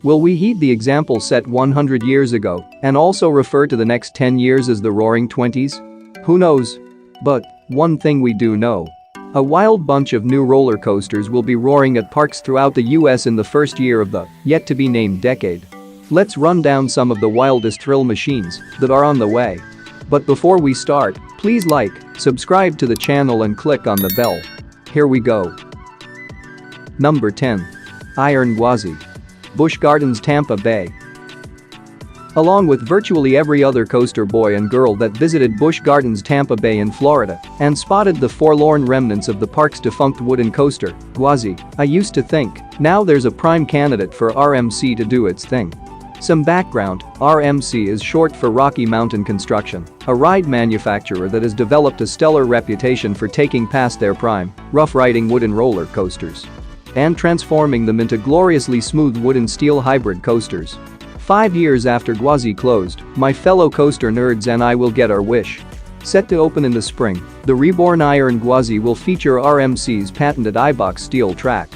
Will we heed the example set 100 years ago and also refer to the next 10 years as the Roaring Twenties? Who knows? But one thing we do know. A wild bunch of new roller coasters will be roaring at parks throughout the US in the first year of the yet-to-be-named decade. Let's run down some of the wildest thrill machines that are on the way. But before we start, please like, subscribe to the channel and click on the bell. Here we go. Number 10. Iron Gwazi. Busch Gardens, Tampa Bay. Along with virtually every other coaster boy and girl that visited Busch Gardens, Tampa Bay in Florida and spotted the forlorn remnants of the park's defunct wooden coaster, Gwazi, I used to think, now there's a prime candidate for RMC to do its thing. Some background: RMC is short for Rocky Mountain Construction, a ride manufacturer that has developed a stellar reputation for taking past their prime, rough-riding wooden roller coasters and transforming them into gloriously smooth wooden steel hybrid coasters. 5 years after Gwazi closed, my fellow coaster nerds and I will get our wish. Set to open in the spring, the reborn Iron Gwazi will feature RMC's patented iBox steel track.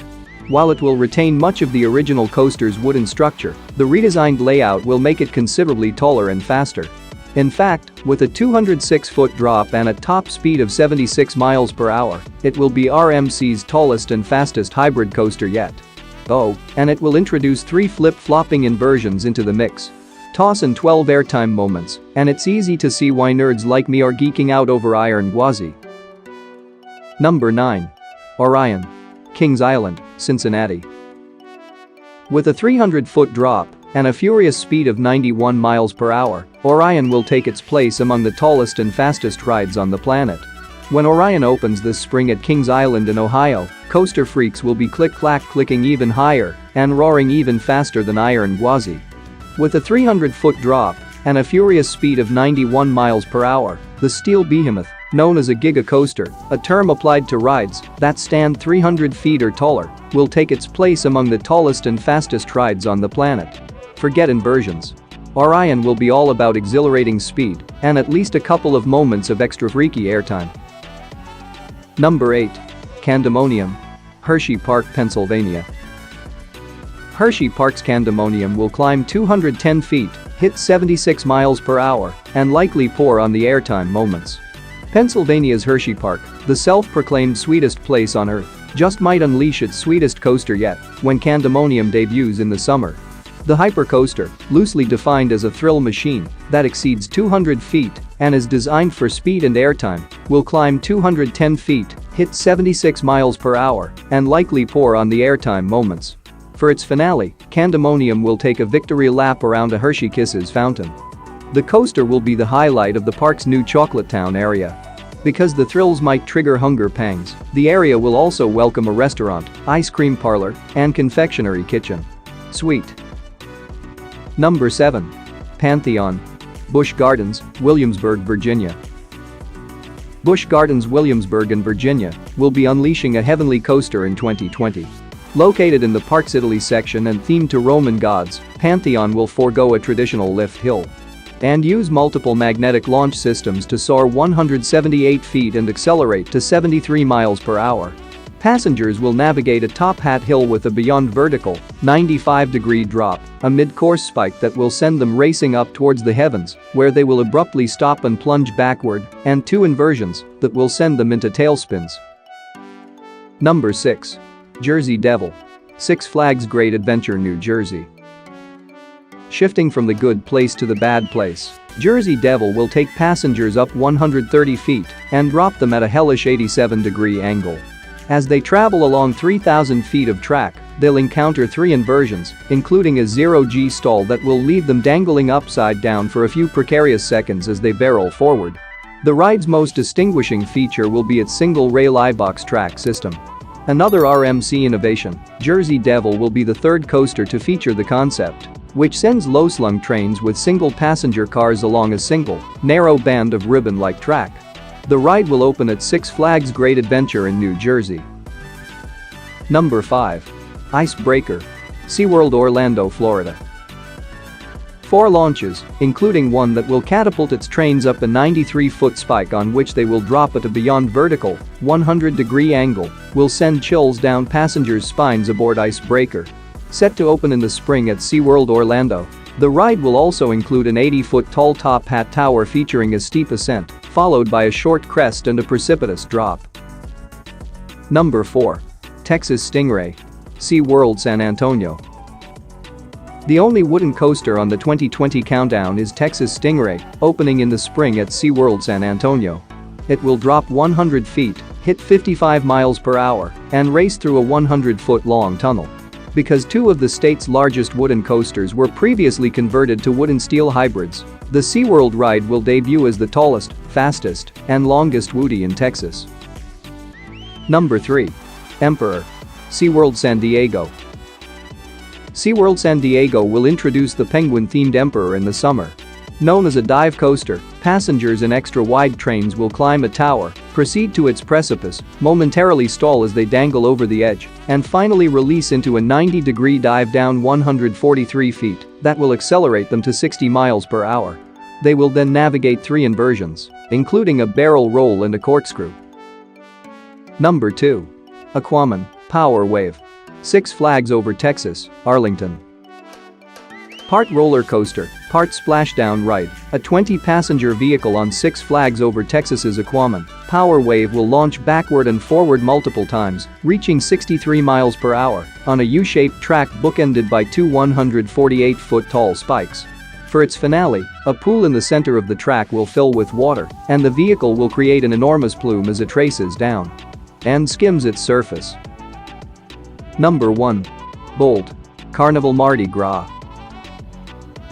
While it will retain much of the original coaster's wooden structure, the redesigned layout will make it considerably taller and faster. In fact, with a 206-foot drop and a top speed of 76 miles per hour, it will be RMC's tallest and fastest hybrid coaster yet. Oh, and it will introduce 3 flip-flopping inversions into the mix. Toss and 12 airtime moments, and it's easy to see why nerds like me are geeking out over Iron Gwazi. Number 9. Orion. Kings Island, Cincinnati. With a 300-foot drop and a furious speed of 91 miles per hour, Orion will take its place among the tallest and fastest rides on the planet. When Orion opens this spring at Kings Island in Ohio, coaster freaks will be click-clack-clicking even higher and roaring even faster than Iron Gwazi. With a 300-foot drop and a furious speed of 91 miles per hour, the steel behemoth, known as a giga coaster, a term applied to rides that stand 300 feet or taller, will take its place among the tallest and fastest rides on the planet. Forget inversions. Orion will be all about exhilarating speed and at least a couple of moments of extra freaky airtime. Number 8. Candymonium. Hershey Park, Pennsylvania. Hershey Park's Candymonium will climb 210 feet, hit 76 miles per hour, and likely pour on the airtime moments. Pennsylvania's Hershey Park, the self-proclaimed sweetest place on earth, just might unleash its sweetest coaster yet when Candymonium debuts in the summer. The hypercoaster, loosely defined as a thrill machine that exceeds 200 feet and is designed for speed and airtime, will climb 210 feet, hit 76 miles per hour, and likely pour on the airtime moments. For its finale, Candymonium will take a victory lap around a Hershey Kisses fountain. The coaster will be the highlight of the park's new Chocolate Town area. Because the thrills might trigger hunger pangs, the area will also welcome a restaurant, ice cream parlor, and confectionery kitchen. Sweet. Number 7. Pantheon. Busch Gardens, Williamsburg, Virginia. Busch Gardens, Williamsburg in Virginia, will be unleashing a heavenly coaster in 2020. Located in the park's Italy section and themed to Roman gods, Pantheon will forego a traditional lift hill and use multiple magnetic launch systems to soar 178 feet and accelerate to 73 miles per hour. Passengers will navigate a top hat hill with a beyond vertical, 95-degree drop, a mid-course spike that will send them racing up towards the heavens, where they will abruptly stop and plunge backward, and 2 inversions that will send them into tailspins. Number 6. Jersey Devil. Six Flags Great Adventure, New Jersey. Shifting from the good place to the bad place, Jersey Devil will take passengers up 130 feet and drop them at a hellish 87-degree angle. As they travel along 3,000 feet of track, they'll encounter 3 inversions, including a zero-G stall that will leave them dangling upside down for a few precarious seconds as they barrel forward. The ride's most distinguishing feature will be its single-rail iBox track system. Another RMC innovation, Jersey Devil will be the 3rd coaster to feature the concept, which sends low-slung trains with single-passenger cars along a single, narrow band of ribbon-like track. The ride will open at Six Flags Great Adventure in New Jersey. Number 5. Icebreaker. Seaworld, Orlando, Florida. 4 launches, including one that will catapult its trains up a 93-foot spike on which they will drop at a beyond vertical, 100-degree angle, will send chills down passengers' spines aboard Icebreaker. Set to open in the spring at Seaworld Orlando. The ride will also include an 80-foot tall top hat tower featuring a steep ascent, followed by a short crest and a precipitous drop. Number 4. Texas Stingray. Seaworld San Antonio. The only wooden coaster on the 2020 countdown is Texas Stingray, opening in the spring at Seaworld San Antonio. It will drop 100 feet, hit 55 miles per hour, and race through a 100-foot-long tunnel. Because two of the state's largest wooden coasters were previously converted to wood-and-steel hybrids, the Seaworld ride will debut as the tallest, fastest, and longest woody in Texas. Number 3. Emperor. Seaworld San Diego. Seaworld San Diego will introduce the penguin-themed Emperor in the summer. Known as a dive coaster, passengers in extra-wide trains will climb a tower, proceed to its precipice, momentarily stall as they dangle over the edge, and finally release into a 90-degree dive down 143 feet that will accelerate them to 60 miles per hour. They will then navigate 3 inversions, including a barrel roll and a corkscrew. Number 2. Aquaman, Power Wave. Six Flags Over Texas, Arlington. Part roller coaster, part splashdown ride, a 20-passenger vehicle on Six Flags Over Texas's Aquaman, Power Wave will launch backward and forward multiple times, reaching 63 miles per hour on a U-shaped track bookended by 2 148-foot-tall spikes. For its finale, a pool in the center of the track will fill with water, and the vehicle will create an enormous plume as it races down and skims its surface. Number 1. Bold. Carnival Mardi Gras.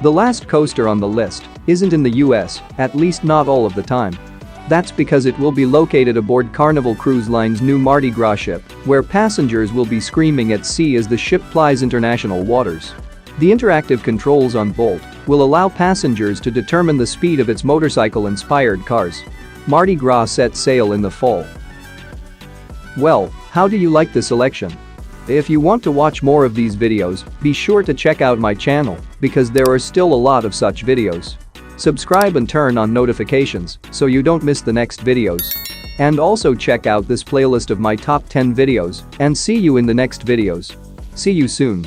The last coaster on the list isn't in the US, at least not all of the time. That's because it will be located aboard Carnival Cruise Line's new Mardi Gras ship, where passengers will be screaming at sea as the ship plies international waters. The interactive controls on Bolt will allow passengers to determine the speed of its motorcycle-inspired cars. Mardi Gras sets sail in the fall. Well, how do you like the selection? If you want to watch more of these videos, be sure to check out my channel, because there are still a lot of such videos. Subscribe and turn on notifications so you don't miss the next videos. And also check out this playlist of my top 10 videos, and see you in the next videos. See you soon.